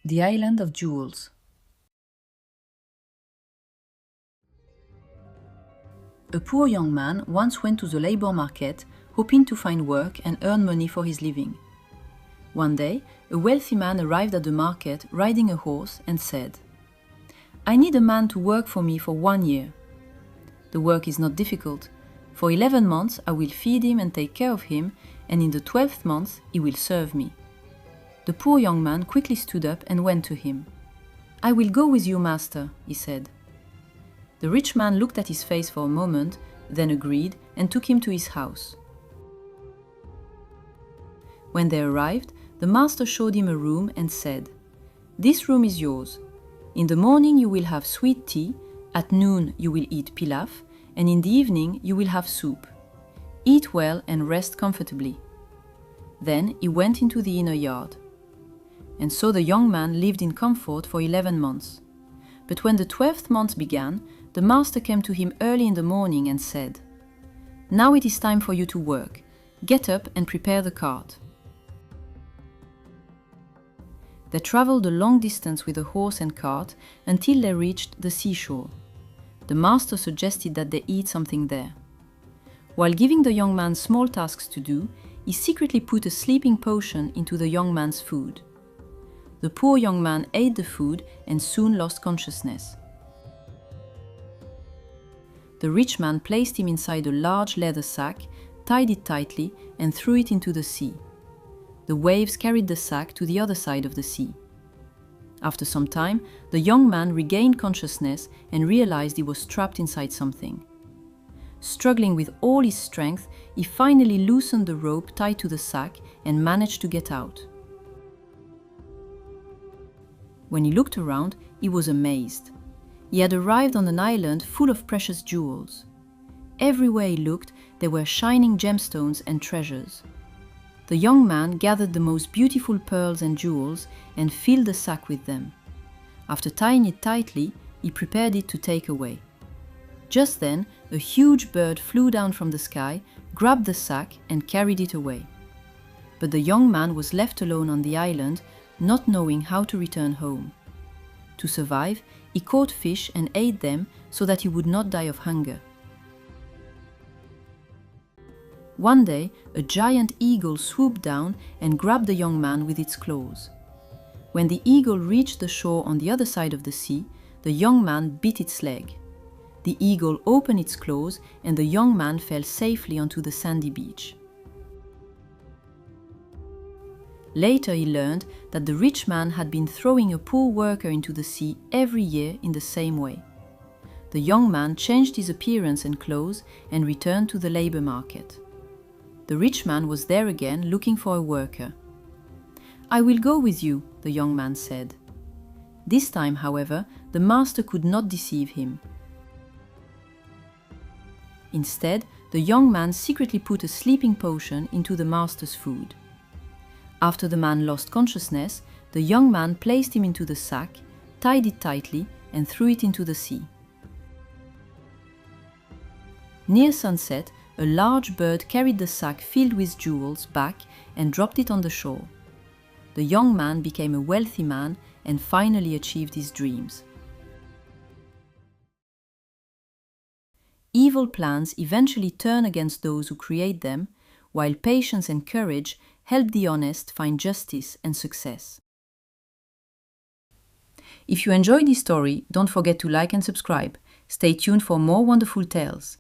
The Island of Jewels. A poor young man once went to the labor market hoping to find work and earn money for his living. One day, a wealthy man arrived at the market riding a horse and said, "I need a man to work for me for 1 year. The work is not difficult. For 11 months I will feed him and take care of him, and in the 12th month he will serve me." The poor young man quickly stood up and went to him. "I will go with you, master," he said. The rich man looked at his face for a moment, then agreed and took him to his house. When they arrived, the master showed him a room and said, "This room is yours. In the morning you will have sweet tea, at noon you will eat pilaf, and in the evening you will have soup. Eat well and rest comfortably." Then he went into the inner yard. And so the young man lived in comfort for 11 months. But when the 12th month began, the master came to him early in the morning and said, "Now it is time for you to work. Get up and prepare the cart." They traveled a long distance with a horse and cart until they reached the seashore. The master suggested that they eat something there. While giving the young man small tasks to do, he secretly put a sleeping potion into the young man's food. The poor young man ate the food and soon lost consciousness. The rich man placed him inside a large leather sack, tied it tightly, and threw it into the sea. The waves carried the sack to the other side of the sea. After some time, the young man regained consciousness and realized he was trapped inside something. Struggling with all his strength, he finally loosened the rope tied to the sack and managed to get out. When he looked around, he was amazed. He had arrived on an island full of precious jewels. Everywhere he looked, there were shining gemstones and treasures. The young man gathered the most beautiful pearls and jewels and filled the sack with them. After tying it tightly, he prepared it to take away. Just then, a huge bird flew down from the sky, grabbed the sack and carried it away. But the young man was left alone on the island, not knowing how to return home. To survive, he caught fish and ate them so that he would not die of hunger. One day, a giant eagle swooped down and grabbed the young man with its claws. When the eagle reached the shore on the other side of the sea, the young man bit its leg. The eagle opened its claws and the young man fell safely onto the sandy beach. Later he learned that the rich man had been throwing a poor worker into the sea every year in the same way. The young man changed his appearance and clothes and returned to the labor market. The rich man was there again looking for a worker. "I will go with you," the young man said. This time, however, the master could not deceive him. Instead, the young man secretly put a sleeping potion into the master's food. After the man lost consciousness, the young man placed him into the sack, tied it tightly, and threw it into the sea. Near sunset, a large bird carried the sack filled with jewels back and dropped it on the shore. The young man became a wealthy man and finally achieved his dreams. Evil plans eventually turn against those who create them, while patience and courage help the honest find justice and success. If you enjoyed this story, don't forget to like and subscribe. Stay tuned for more wonderful tales.